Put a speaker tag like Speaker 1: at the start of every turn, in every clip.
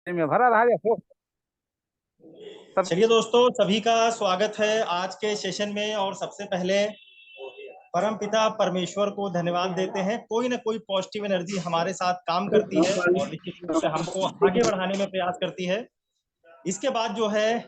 Speaker 1: में भरा रहा देखो सब।
Speaker 2: चलिए दोस्तों, सभी का स्वागत है आज के सेशन में। और सबसे पहले परम पिता परमेश्वर को धन्यवाद देते हैं। कोई ना कोई पॉजिटिव एनर्जी हमारे साथ काम करती है और निश्चित रूप से हमको आगे बढ़ाने में प्रयास करती है। इसके बाद जो है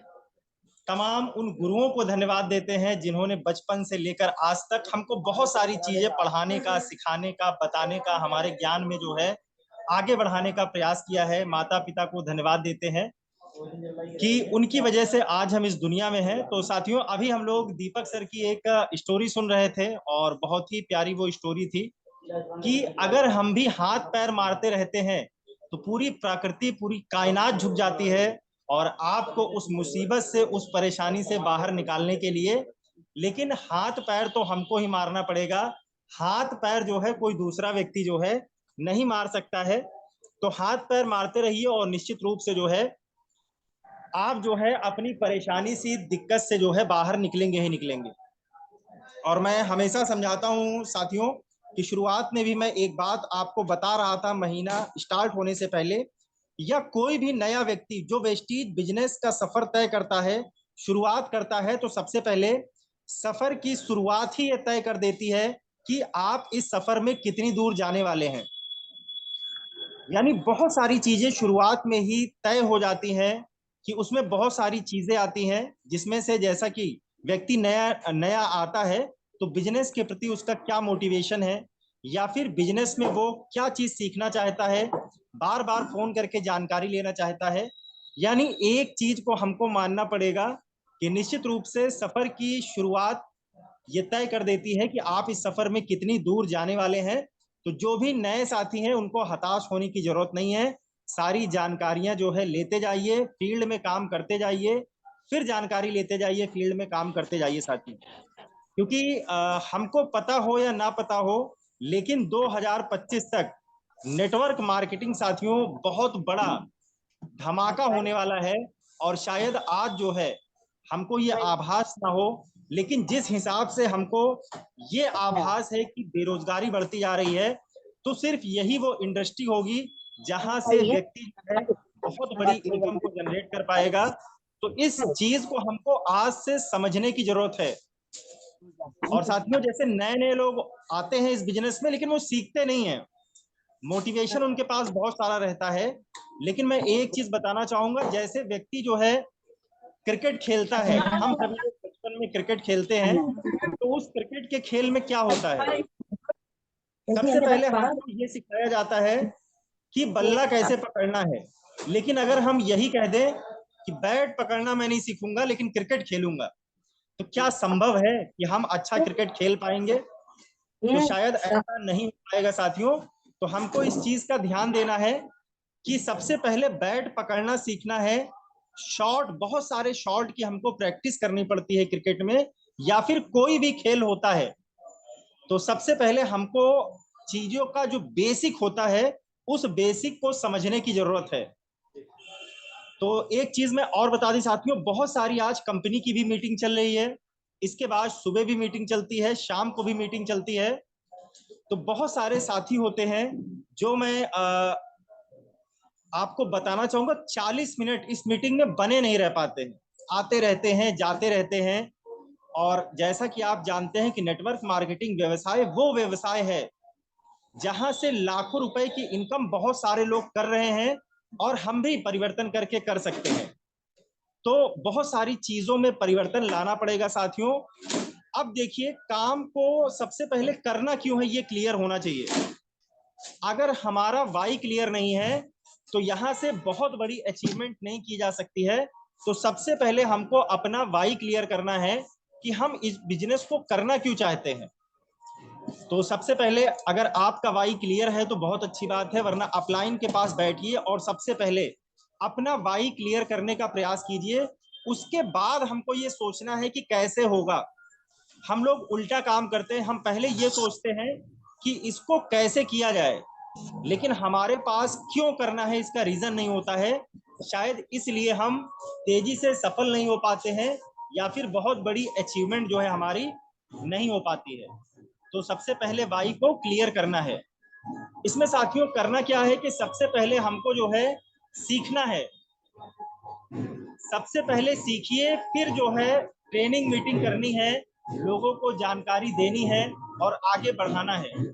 Speaker 2: तमाम उन गुरुओं को धन्यवाद देते हैं जिन्होंने बचपन से लेकर आज तक हमको बहुत सारी चीजें पढ़ाने का, सिखाने का, बताने का, हमारे ज्ञान में जो है आगे बढ़ाने का प्रयास किया है। माता पिता को धन्यवाद देते हैं कि उनकी वजह से आज हम इस दुनिया में हैं। तो साथियों, अभी हम लोग दीपक सर की एक स्टोरी सुन रहे थे और बहुत ही प्यारी वो स्टोरी थी कि अगर हम भी हाथ पैर मारते रहते हैं तो पूरी प्रकृति, पूरी कायनात झुक जाती है और आपको उस मुसीबत से, उस परेशानी से बाहर निकालने के लिए लेकिन हाथ पैर तो हमको ही मारना पड़ेगा। हाथ पैर जो है कोई दूसरा व्यक्ति जो है नहीं मार सकता है। तो हाथ पैर मारते रहिए और निश्चित रूप से जो है आप जो है अपनी परेशानी सी, दिक्कत से जो है बाहर निकलेंगे ही निकलेंगे। और मैं हमेशा समझाता हूँ साथियों कि शुरुआत में भी मैं एक बात आपको बता रहा था महीना स्टार्ट होने से पहले, या कोई भी नया व्यक्ति जो वेस्टीज बिजनेस का सफर तय करता है, शुरुआत करता है, तो सबसे पहले सफर की शुरुआत ही ये तय कर देती है कि आप इस सफर में कितनी दूर जाने वाले हैं। यानी बहुत सारी चीजें शुरुआत में ही तय हो जाती हैं कि उसमें बहुत सारी चीजें आती हैं जिसमें से जैसा कि व्यक्ति नया नया आता है तो बिजनेस के प्रति उसका क्या मोटिवेशन है, या फिर बिजनेस में वो क्या चीज सीखना चाहता है, बार बार फोन करके जानकारी लेना चाहता है। यानी एक चीज को हमको मानना पड़ेगा कि निश्चित रूप से सफर की शुरुआत ये तय कर देती है कि आप इस सफर में कितनी दूर जाने वाले हैं। तो जो भी नए साथी हैं उनको हताश होने की जरूरत नहीं है। सारी जानकारियां जो है लेते जाइए, फील्ड में काम करते जाइए, फिर जानकारी लेते जाइए, फील्ड में काम करते जाइए साथी। क्योंकि हमको पता हो या ना पता हो, लेकिन 2025 तक नेटवर्क मार्केटिंग साथियों बहुत बड़ा धमाका होने वाला है। और शायद आज जो है हमको ये आभास ना हो, लेकिन जिस हिसाब से हमको ये आभास है कि बेरोजगारी बढ़ती जा रही है, तो सिर्फ यही वो इंडस्ट्री होगी जहां से व्यक्ति जो है बहुत बड़ी इनकम को जनरेट कर पाएगा। तो इस चीज को हमको आज से समझने की जरूरत है। और साथियों, जैसे नए नए लोग आते हैं इस बिजनेस में लेकिन वो सीखते नहीं है, मोटिवेशन उनके पास बहुत सारा रहता है। लेकिन मैं एक चीज बताना चाहूंगा, जैसे व्यक्ति जो है क्रिकेट खेलता है, हम सभी लोग बचपन में क्रिकेट खेलते हैं, तो उस क्रिकेट के खेल में क्या होता है, सबसे पहले हमको ये सिखाया जाता है कि बल्ला कैसे पकड़ना है। लेकिन अगर हम यही कह दें कि बैट पकड़ना मैं नहीं सीखूंगा लेकिन क्रिकेट खेलूंगा, तो क्या संभव है कि हम अच्छा क्रिकेट खेल पाएंगे? तो शायद ऐसा नहीं हो पाएगा साथियों। तो हमको इस चीज का ध्यान देना है कि सबसे पहले बैट पकड़ना सीखना है। शॉट, बहुत सारे शॉट की हमको प्रैक्टिस करनी पड़ती है क्रिकेट में, या फिर कोई भी खेल होता है। तो सबसे पहले हमको चीजों का जो बेसिक होता है उस बेसिक को समझने की जरूरत है। तो एक चीज मैं और बता दी साथियों, बहुत सारी आज कंपनी की भी मीटिंग चल रही है, इसके बाद सुबह भी मीटिंग चलती है, शाम को भी मीटिंग चलती है। तो बहुत सारे साथी होते हैं जो मैं आपको बताना चाहूंगा 40 मिनट इस मीटिंग में बने नहीं रह पाते हैं, आते रहते हैं, जाते रहते हैं। और जैसा कि आप जानते हैं कि नेटवर्क मार्केटिंग व्यवसाय वो व्यवसाय है जहां से लाखों रुपए की इनकम बहुत सारे लोग कर रहे हैं और हम भी परिवर्तन करके कर सकते हैं। तो बहुत सारी चीजों में परिवर्तन लाना पड़ेगा साथियों। अब देखिए, काम को सबसे पहले करना क्यों है ये क्लियर होना चाहिए। अगर हमारा वाई क्लियर नहीं है तो यहां से बहुत बड़ी अचीवमेंट नहीं की जा सकती है। तो सबसे पहले हमको अपना वाई क्लियर करना है कि हम इस बिजनेस को करना क्यों चाहते हैं। तो सबसे पहले अगर आपका वाई क्लियर है तो बहुत अच्छी बात है, वरना अपलाइन के पास बैठिए और सबसे पहले अपना वाई क्लियर करने का प्रयास कीजिए। उसके बाद हमको ये सोचना है कि कैसे होगा। हम लोग उल्टा काम करते हैं, हम पहले ये सोचते हैं कि इसको कैसे किया जाए, लेकिन हमारे पास क्यों करना है इसका रीजन नहीं होता है। शायद इसलिए हम तेजी से सफल नहीं हो पाते हैं, या फिर बहुत बड़ी अचीवमेंट जो है हमारी नहीं हो पाती है। तो सबसे पहले वाई को क्लियर करना है। इसमें साथियों करना क्या है कि सबसे पहले हमको जो है सीखना है, सबसे पहले सीखिए, फिर जो है ट्रेनिंग मीटिंग करनी है, लोगों को जानकारी देनी है और आगे बढ़ाना है।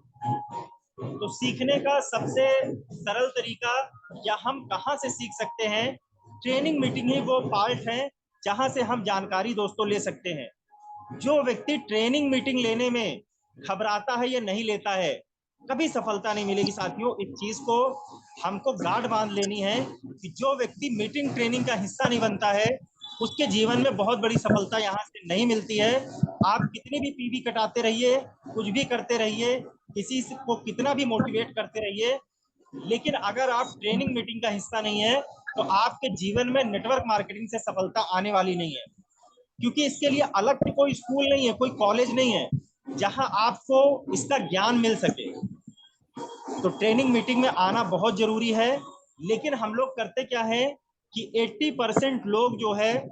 Speaker 2: तो सीखने का सबसे सरल तरीका या हम कहाँ से सीख सकते हैं, ट्रेनिंग मीटिंग ही वो पार्ट है जहां से हम जानकारी दोस्तों ले सकते हैं। जो व्यक्ति ट्रेनिंग मीटिंग लेने में घबराता है या नहीं लेता है, कभी सफलता नहीं मिलेगी साथियों। इस चीज को हमको गांठ बांध लेनी है कि जो व्यक्ति मीटिंग ट्रेनिंग का हिस्सा नहीं बनता है, उसके जीवन में बहुत बड़ी सफलता यहाँ से नहीं मिलती है। आप कितनी भी पीवी कटाते रहिए, कुछ भी करते रहिए, किसी को कितना भी मोटिवेट करते रहिए, लेकिन अगर आप ट्रेनिंग मीटिंग का हिस्सा नहीं है तो आपके जीवन में नेटवर्क मार्केटिंग से सफलता आने वाली नहीं है। क्योंकि इसके लिए अलग से कोई स्कूल नहीं है, कोई कॉलेज नहीं है जहां आपको इसका ज्ञान मिल सके। तो ट्रेनिंग मीटिंग में आना बहुत जरूरी है। लेकिन हम लोग करते क्या है कि 80% लोग जो है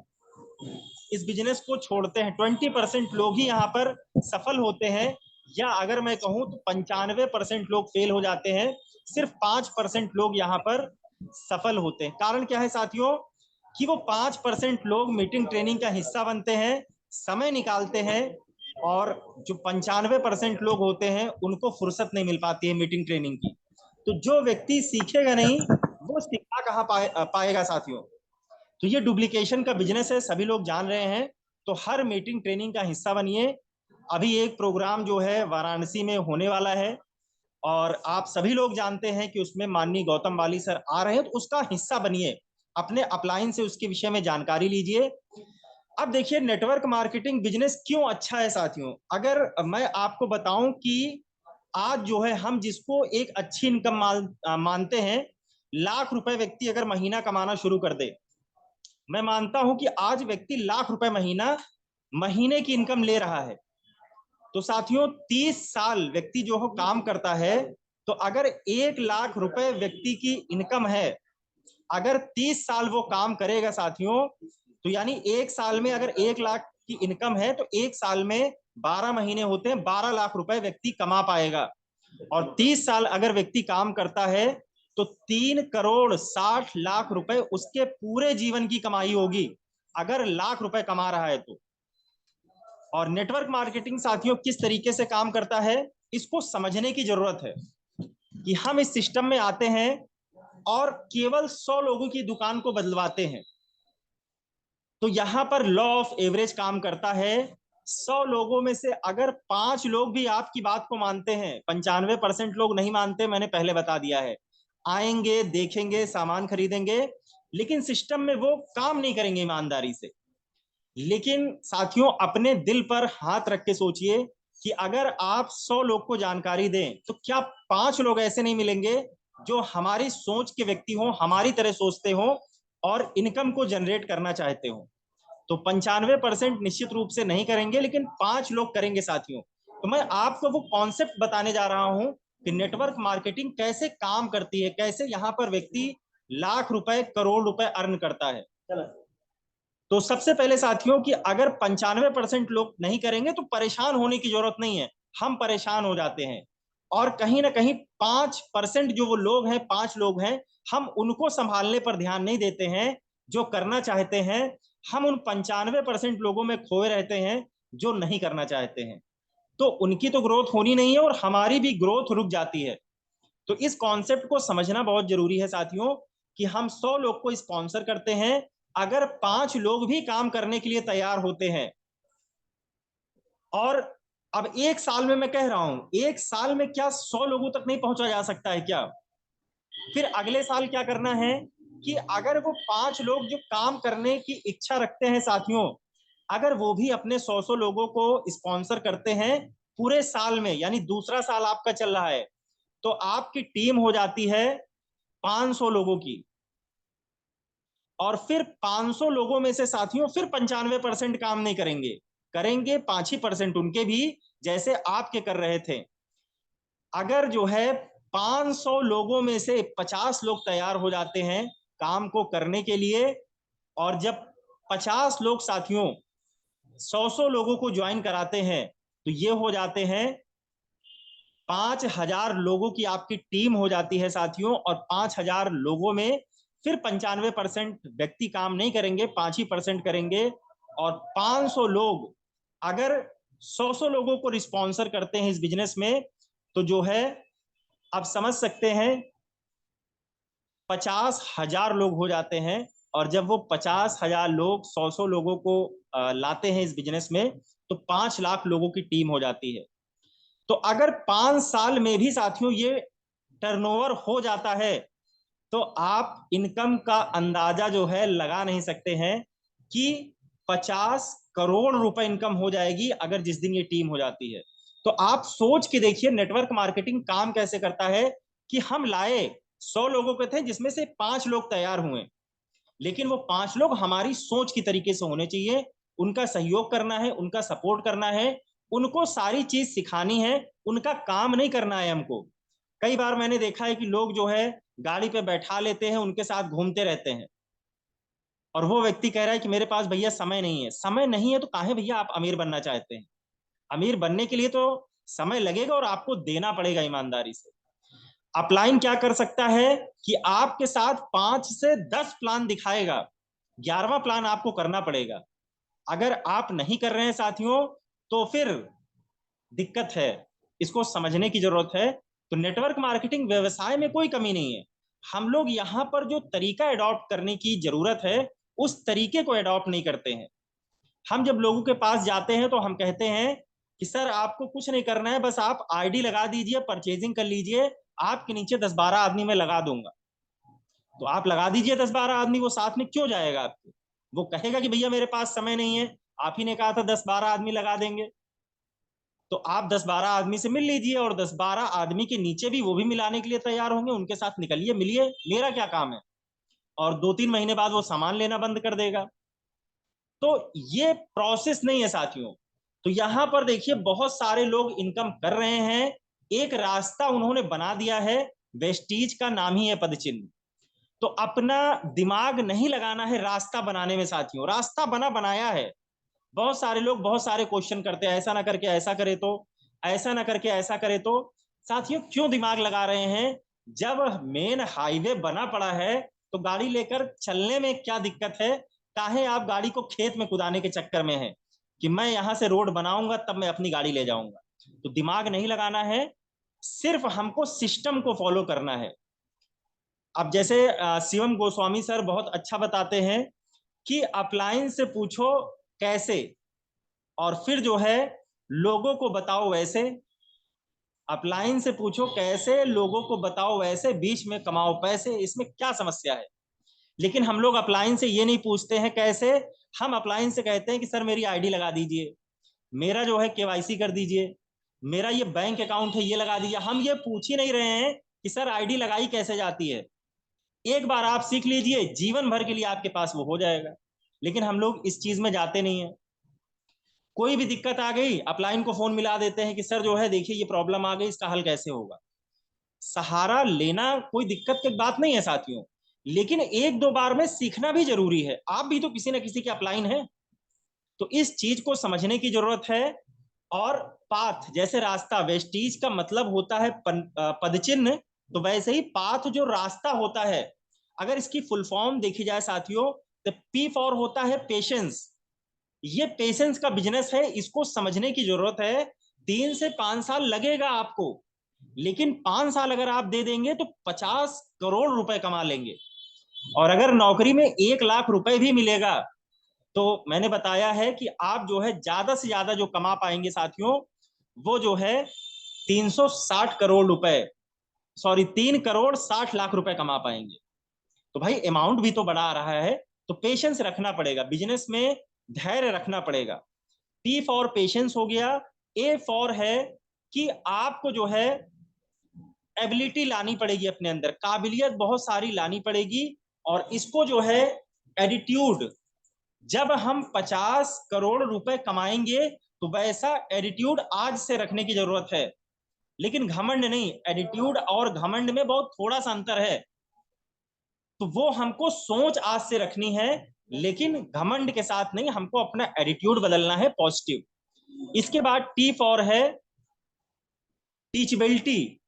Speaker 2: इस बिजनेस को छोड़ते हैं, 20% लोग ही यहाँ पर सफल होते हैं, या अगर मैं कहूँ तो 95% लोग फेल हो जाते हैं, सिर्फ 5% लोग यहाँ पर सफल होते हैं। कारण क्या है साथियों, कि वो 5% लोग मीटिंग ट्रेनिंग का हिस्सा बनते हैं, समय निकालते हैं, और जो 95% लोग होते हैं उनको फुर्सत नहीं मिल पाती है मीटिंग ट्रेनिंग की। तो जो व्यक्ति सीखेगा नहीं वो सिखा कहाँ पाएगा साथियों। तो ये डुप्लीकेशन का बिजनेस है, सभी लोग जान रहे हैं। तो हर मीटिंग ट्रेनिंग का हिस्सा बनिए। अभी एक प्रोग्राम जो है वाराणसी में होने वाला है और आप सभी लोग जानते हैं कि उसमें माननीय गौतम वाली सर आ रहे हैं, तो उसका हिस्सा बनिए, अपने अपलाइन से उसके विषय में जानकारी लीजिए। अब देखिए नेटवर्क मार्केटिंग बिजनेस क्यों अच्छा है साथियों। अगर मैं आपको बताऊं कि आज जो है हम जिसको एक अच्छी इनकम मानते हैं, लाख रुपए व्यक्ति अगर महीना कमाना शुरू कर दे, मैं मानता हूं कि आज व्यक्ति लाख रुपए महीने की इनकम ले रहा है। तो साथियों 30 साल व्यक्ति जो हो काम करता है, तो अगर 1 लाख रुपए व्यक्ति की इनकम है, अगर 30 साल वो काम करेगा साथियों, तो यानी एक साल में अगर 1 लाख की इनकम है तो एक साल में 12 महीने होते हैं, 12 लाख रुपए व्यक्ति कमा पाएगा। और 30 साल अगर व्यक्ति काम करता है तो 3,60,00,000 रुपए उसके पूरे जीवन की कमाई होगी, अगर लाख रुपए कमा रहा है तो। और नेटवर्क मार्केटिंग साथियों किस तरीके से काम करता है, इसको समझने की जरूरत है। कि हम इस सिस्टम में आते हैं और केवल 100 लोगों की दुकान को बदलवाते हैं। तो यहां पर लॉ ऑफ एवरेज काम करता है। 100 लोगों में से अगर 5 लोग भी आपकी बात को मानते हैं, 95% लोग नहीं मानते, मैंने पहले बता दिया है। आएंगे, देखेंगे, सामान खरीदेंगे, लेकिन सिस्टम में वो काम नहीं करेंगे ईमानदारी से। लेकिन साथियों अपने दिल पर हाथ रख के सोचिए कि अगर आप 100 लोग को जानकारी दें तो क्या 5 लोग ऐसे नहीं मिलेंगे जो हमारी सोच के व्यक्ति हो, हमारी तरह सोचते हो और इनकम को जनरेट करना चाहते हो। तो 95% निश्चित रूप से नहीं करेंगे, लेकिन 5 लोग करेंगे साथियों। तो मैं आपको वो कॉन्सेप्ट बताने जा रहा हूं कि नेटवर्क मार्केटिंग कैसे काम करती है, कैसे यहां पर व्यक्ति लाख रुपए, करोड़ रुपए अर्न करता है। तो सबसे पहले साथियों कि अगर 95% लोग नहीं करेंगे तो परेशान होने की जरूरत नहीं है, हम परेशान हो जाते हैं। और कहीं ना कहीं 5% जो वो लोग हैं, 5 लोग हैं, हम उनको संभालने पर ध्यान नहीं देते हैं जो करना चाहते हैं। हम उन 95% लोगों में खोए रहते हैं जो नहीं करना चाहते हैं। तो उनकी तो ग्रोथ होनी नहीं है और हमारी भी ग्रोथ रुक जाती है। तो इस कॉन्सेप्ट को समझना बहुत जरूरी है साथियों कि हम 100 लोग को स्पॉन्सर करते हैं, अगर 5 लोग भी काम करने के लिए तैयार होते हैं, और अब एक साल में मैं कह रहा हूं, एक साल में क्या 100 लोगों तक नहीं पहुंचा जा सकता है क्या? फिर अगले साल क्या करना है कि अगर वो 5 लोग जो काम करने की इच्छा रखते हैं साथियों, अगर वो भी अपने 100 लोगों को स्पॉन्सर करते हैं पूरे साल में, यानी दूसरा साल आपका चल रहा है, तो आपकी टीम हो जाती है 500 लोगों की। और फिर 500 लोगों में से साथियों फिर 95% काम नहीं करेंगे, करेंगे 5% उनके भी, जैसे आपके कर रहे थे। अगर जो है 500 लोगों में से 50 लोग तैयार हो जाते हैं काम को करने के लिए, और जब 50 लोग साथियों 100 लोगों को ज्वाइन कराते हैं, तो ये हो जाते हैं 5,000 लोगों की आपकी टीम हो जाती है साथियों। और 5,000 लोगों में फिर 95% व्यक्ति काम नहीं करेंगे, 5% करेंगे। और 500 लोग अगर 100 लोगों को रिस्पॉन्सर करते हैं इस बिजनेस में, तो जो है आप समझ सकते हैं 50,000 लोग हो जाते हैं। और जब वो 50,000 लोग 100 लोगों को लाते हैं इस बिजनेस में, तो 5 लाख लोगों की टीम हो जाती है। तो अगर 5 साल में भी साथियों ये टर्नओवर हो जाता है, तो आप इनकम का अंदाजा जो है लगा नहीं सकते हैं कि 50 करोड़ रुपए इनकम हो जाएगी अगर जिस दिन ये टीम हो जाती है। तो आप सोच के देखिए नेटवर्क मार्केटिंग काम कैसे करता है कि हम लाए 100 लोगों के थे जिसमें से 5 लोग तैयार हुए, लेकिन वो 5 लोग हमारी सोच की तरीके से होने चाहिए, उनका सहयोग करना है, उनका सपोर्ट करना है, उनको सारी चीज सिखानी है, उनका काम नहीं करना है हमको। कई बार मैंने देखा है कि लोग जो है गाड़ी पे बैठा लेते हैं, उनके साथ घूमते रहते हैं, और वो व्यक्ति कह रहा है कि मेरे पास भैया समय नहीं है। समय नहीं है तो काहे भैया आप अमीर बनना चाहते हैं? अमीर बनने के लिए तो समय लगेगा और आपको देना पड़ेगा ईमानदारी से। अपलाइन क्या कर सकता है कि आपके साथ 5 से 10 प्लान दिखाएगा, 11वां प्लान आपको करना पड़ेगा। अगर आप नहीं कर रहे हैं साथियों, तो फिर दिक्कत है, इसको समझने की जरूरत है। तो नेटवर्क मार्केटिंग व्यवसाय में कोई कमी नहीं है। हम लोग यहाँ पर जो तरीका अडॉप्ट करने की जरूरत है, उस तरीके को अडॉप्ट नहीं करते हैं। हम जब लोगों के पास जाते हैं तो हम कहते हैं कि सर आपको कुछ नहीं करना है, बस आप आईडी लगा दीजिए, परचेजिंग कर लीजिए, आपके नीचे 10-12 आदमी मैं लगा दूंगा। तो आप लगा दीजिए 10-12 आदमी, वो साथ में क्यों जाएगा आपके? वो कहेगा कि भैया मेरे पास समय नहीं है, आप ही ने कहा था 10-12 आदमी लगा देंगे। तो आप 10-12 आदमी से मिल लीजिए, और 10-12 आदमी के नीचे भी वो भी मिलाने के लिए तैयार होंगे, उनके साथ निकलिए, मिलिए, मेरा क्या काम है। और 2-3 महीने बाद वो सामान लेना बंद कर देगा। तो ये प्रोसेस नहीं है साथियों। तो यहां पर देखिए बहुत सारे लोग इनकम कर रहे हैं, एक रास्ता उन्होंने बना दिया है, वेस्टीज का नाम ही है पदचिन्ह। तो अपना दिमाग नहीं लगाना है रास्ता बनाने में साथियों, रास्ता बना बनाया है। बहुत सारे लोग बहुत सारे क्वेश्चन करते हैं, ऐसा ना करके ऐसा करे तो, ऐसा ना करके ऐसा करे तो। साथियों क्यों दिमाग लगा रहे हैं? जब मेन हाईवे बना पड़ा है तो गाड़ी लेकर चलने में क्या दिक्कत है? काहे आप गाड़ी को खेत में कुदाने के चक्कर में है कि मैं यहां से रोड बनाऊंगा तब मैं अपनी गाड़ी ले जाऊंगा। तो दिमाग नहीं लगाना है, सिर्फ हमको सिस्टम को फॉलो करना है। अब जैसे शिवम गोस्वामी सर बहुत अच्छा बताते हैं कि अपलायंस से पूछो कैसे, और फिर जो है लोगों को बताओ वैसे। अपलाइन से पूछो कैसे, लोगों को बताओ वैसे, बीच में कमाओ पैसे, इसमें क्या समस्या है? लेकिन हम लोग अपलाइन से ये नहीं पूछते हैं कैसे, हम अपलाइन से कहते हैं कि सर मेरी आईडी लगा दीजिए, मेरा जो है केवाईसी कर दीजिए, मेरा ये बैंक अकाउंट है ये लगा दीजिए। हम ये पूछ ही नहीं रहे हैं कि सर आईडी लगाई कैसे जाती है। एक बार आप सीख लीजिए, जीवन भर के लिए आपके पास वो हो जाएगा। लेकिन हम लोग इस चीज में जाते नहीं है। कोई भी दिक्कत आ गई, अपलाइन को फोन मिला देते हैं कि सर जो है देखिए ये प्रॉब्लम आ गई, इसका हल कैसे होगा। सहारा लेना कोई दिक्कत की बात नहीं है साथियों, लेकिन 1-2 बार में सीखना भी जरूरी है। आप भी तो किसी ना किसी के अपलाइन है, तो इस चीज को समझने की जरूरत है। और पाथ जैसे रास्ता, वेस्टीज का मतलब होता है पदचिन्ह, तो वैसे ही पाथ जो रास्ता होता है, अगर इसकी फुल फॉर्म देखी जाए साथियों, तो पी फॉर होता है पेशेंस। ये पेशेंस का बिजनेस है, इसको समझने की जरूरत है। 3 से 5 साल लगेगा आपको, लेकिन 5 साल अगर आप दे देंगे तो 50 करोड़ रुपए कमा लेंगे। और अगर नौकरी में 1 लाख रुपए भी मिलेगा, तो मैंने बताया है कि आप जो है ज्यादा से ज्यादा जो कमा पाएंगे साथियों, वो जो है 360 करोड़ रुपए, सॉरी 3 करोड़ 60 लाख रुपए कमा पाएंगे। तो भाई अमाउंट भी तो बढ़ा आ रहा है। तो पेशेंस रखना पड़ेगा बिजनेस में, धैर्य रखना पड़ेगा। पी फॉर पेशेंस हो गया। ए फॉर है कि आपको जो है एबिलिटी लानी पड़ेगी अपने अंदर, काबिलियत बहुत सारी लानी पड़ेगी। और इसको जो है एटीट्यूड, जब हम 50 करोड़ रुपए कमाएंगे तो वैसा एटीट्यूड आज से रखने की जरूरत है। लेकिन घमंड नहीं, एटीट्यूड और घमंड में बहुत थोड़ा सा अंतर है। तो वो हमको सोच आज से रखनी है, लेकिन घमंड के साथ नहीं, हमको अपना एटीट्यूड बदलना है पॉजिटिव। इसके बाद टी फॉर है टीचबिलिटी।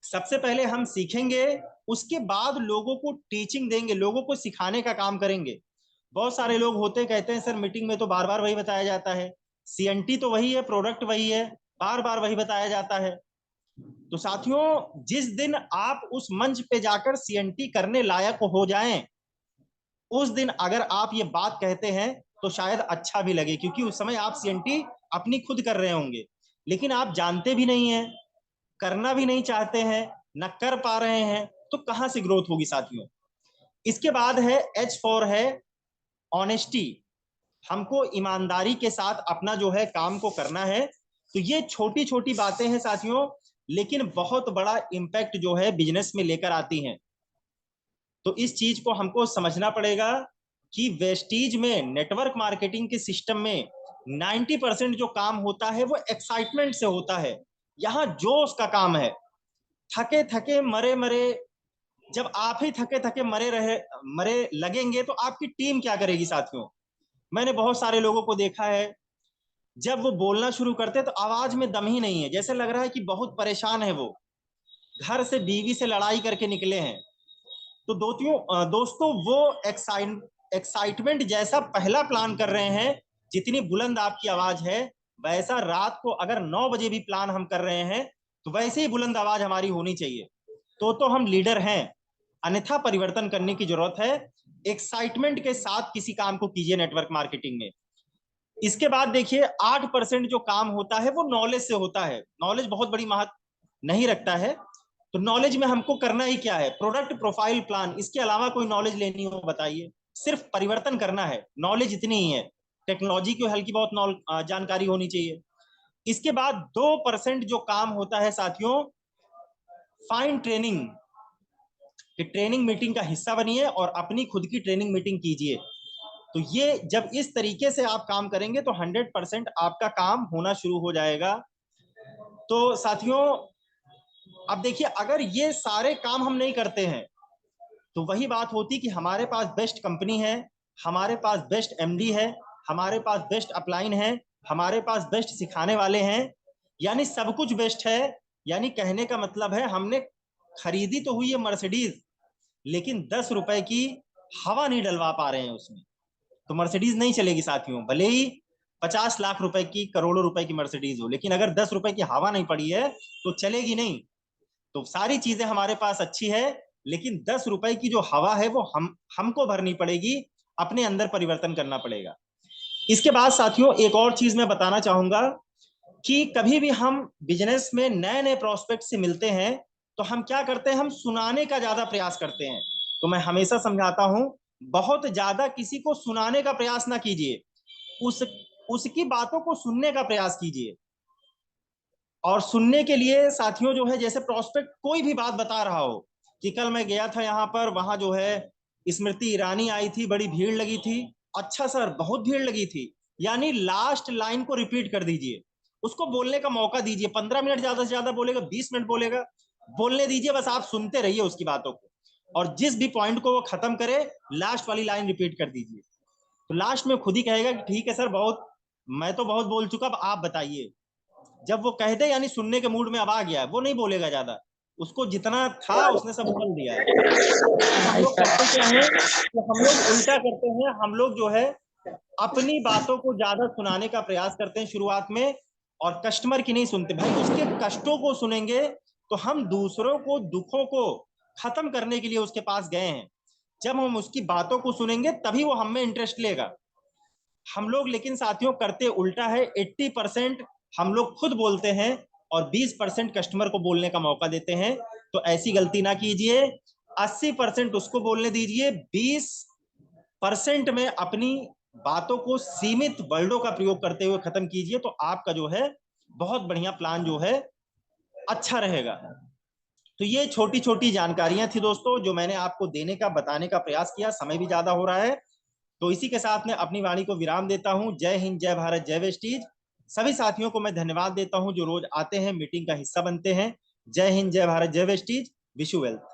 Speaker 2: सबसे पहले हम सीखेंगे उसके बाद लोगों को टीचिंग देंगे, लोगों को सिखाने का काम करेंगे। बहुत सारे लोग होते कहते हैं सर मीटिंग में तो बार बार वही बताया जाता है, सीएनटी तो वही है, प्रोडक्ट वही है, बार बार वही बताया जाता है। तो साथियों, जिस दिन आप उस मंच पे जाकर सीएनटी करने लायक हो जाएं, उस दिन अगर आप ये बात कहते हैं तो शायद अच्छा भी लगे, क्योंकि उस समय आप सीएनटी अपनी खुद कर रहे होंगे, लेकिन आप जानते भी नहीं है, करना भी नहीं चाहते हैं, न कर पा रहे हैं, तो कहां से ग्रोथ होगी साथियों। इसके बाद है H4 है ऑनेस्टी। हमको ईमानदारी के साथ अपना जो है काम को करना है। तो ये छोटी छोटी बातें हैं साथियों, लेकिन बहुत बड़ा इंपैक्ट जो है बिजनेस में लेकर आती हैं। तो इस चीज को हमको समझना पड़ेगा कि वेस्टीज में, नेटवर्क मार्केटिंग के सिस्टम में 90% जो काम होता है वो एक्साइटमेंट से होता है। यहाँ जोश का काम है। थके थके मरे मरे, जब आप ही थके थके मरे लगेंगे तो आपकी टीम क्या करेगी साथियों। मैंने बहुत सारे लोगों को देखा है, जब वो बोलना शुरू करते तो आवाज में दम ही नहीं है, जैसे लग रहा है कि बहुत परेशान है, वो घर से बीवी से लड़ाई करके निकले हैं। तो दोस्तों वो एक्साइटमेंट जैसा पहला प्लान कर रहे हैं, जितनी बुलंद आपकी आवाज है, वैसा रात को अगर 9 बजे भी प्लान हम कर रहे हैं तो वैसे ही बुलंद आवाज हमारी होनी चाहिए। तो हम लीडर हैं, अन्यथा परिवर्तन करने की जरूरत है। एक्साइटमेंट के साथ किसी काम को कीजिए नेटवर्क मार्केटिंग में। इसके बाद देखिए 8% जो काम होता है वो नॉलेज से होता है। नॉलेज बहुत बड़ी महत्व नहीं रखता है। तो नॉलेज में हमको करना ही क्या है, प्रोडक्ट प्रोफाइल प्लान, इसके अलावा कोई नॉलेज लेनी हो बताइए। सिर्फ परिवर्तन करना है, नॉलेज इतनी ही है। टेक्नोलॉजी की हल्की बहुत जानकारी होनी चाहिए। इसके बाद 2% जो काम होता है साथियों, फाइन ट्रेनिंग, कि ट्रेनिंग मीटिंग का हिस्सा बनिए और अपनी खुद की ट्रेनिंग मीटिंग कीजिए। तो ये जब इस तरीके से आप काम करेंगे तो 100% आपका काम होना शुरू हो जाएगा। तो साथियों, अब देखिए अगर ये सारे काम हम नहीं करते हैं तो वही बात होती कि हमारे पास बेस्ट कंपनी है, हमारे पास बेस्ट एमडी है, हमारे पास बेस्ट अपलाइन है, हमारे पास बेस्ट सिखाने वाले हैं, यानी सब कुछ बेस्ट है। यानी कहने का मतलब है हमने खरीदी तो हुई है मर्सिडीज, लेकिन 10 रुपए की हवा नहीं डलवा पा रहे हैं उसमें, तो मर्सिडीज नहीं चलेगी साथियों। भले ही 50 लाख रुपए की, करोड़ों रुपए की मर्सिडीज हो, लेकिन अगर 10 रुपए की हवा नहीं पड़ी है तो चलेगी नहीं। तो सारी चीजें हमारे पास अच्छी है, लेकिन 10 रुपए की जो हवा है वो हमको भरनी पड़ेगी, अपने अंदर परिवर्तन करना पड़ेगा। इसके बाद साथियों एक और चीज मैं बताना चाहूंगा कि कभी भी हम बिजनेस में नए नए प्रोस्पेक्ट से मिलते हैं तो हम क्या करते हैं, हम सुनाने का ज्यादा प्रयास करते हैं। तो मैं हमेशा समझाता हूं, बहुत ज्यादा किसी को सुनाने का प्रयास ना कीजिए, उसकी बातों को सुनने का प्रयास कीजिए। और सुनने के लिए साथियों जो है, जैसे प्रोस्पेक्ट कोई भी बात बता रहा हो कि कल मैं गया था यहाँ पर, वहां जो है स्मृति ईरानी आई थी, बड़ी भीड़ लगी थी। अच्छा सर, बहुत भीड़ लगी थी, यानी लास्ट लाइन को रिपीट कर दीजिए, उसको बोलने का मौका दीजिए। 15 मिनट ज्यादा से ज्यादा बोलेगा, 20 मिनट बोलेगा, बोलने दीजिए, बस आप सुनते रहिए उसकी बातों को। और जिस भी पॉइंट को वो खत्म करे, लास्ट वाली लाइन रिपीट कर दीजिए। तो लास्ट में खुद ही कहेगा कि ठीक है सर, बहुत, मैं तो बहुत बोल चुका, अब आप बताइए। जब वो कह दे यानी सुनने के मूड में अब आ गया, वो नहीं बोलेगा ज्यादा, उसको जितना था उसने सब बोल दिया है। हम लोग करते क्या है कि हम लोग उल्टा करते हैं, हम लोग जो है अपनी बातों को ज्यादा सुनाने का प्रयास करते हैं शुरुआत में, और कस्टमर की नहीं सुनते। भाई उसके कष्टों को सुनेंगे तो हम दूसरों को दुखों को खत्म करने के लिए उसके पास गए हैं। जब हम उसकी बातों को सुनेंगे तभी वो हम में इंटरेस्ट लेगा। हम लोग लेकिन साथियों करते उल्टा है, 80% हम लोग खुद बोलते हैं और 20% कस्टमर को बोलने का मौका देते हैं। तो ऐसी गलती ना कीजिए, 80% उसको बोलने दीजिए, 20% में अपनी बातों को सीमित वर्डों का प्रयोग करते हुए खत्म कीजिए, तो आपका जो है बहुत बढ़िया प्लान जो है अच्छा रहेगा। तो ये छोटी छोटी जानकारियां थी दोस्तों, जो मैंने आपको देने का, बताने का प्रयास किया। समय भी ज्यादा हो रहा है, तो इसी के साथ मैं अपनी वाणी को विराम देता हूं। जय हिंद, जय भारत, जय वेस्टीज। सभी साथियों को मैं धन्यवाद देता हूं जो रोज आते हैं, मीटिंग का हिस्सा बनते हैं। जय हिंद, जय भारत, जय वेस्टीज। Wish you wealth.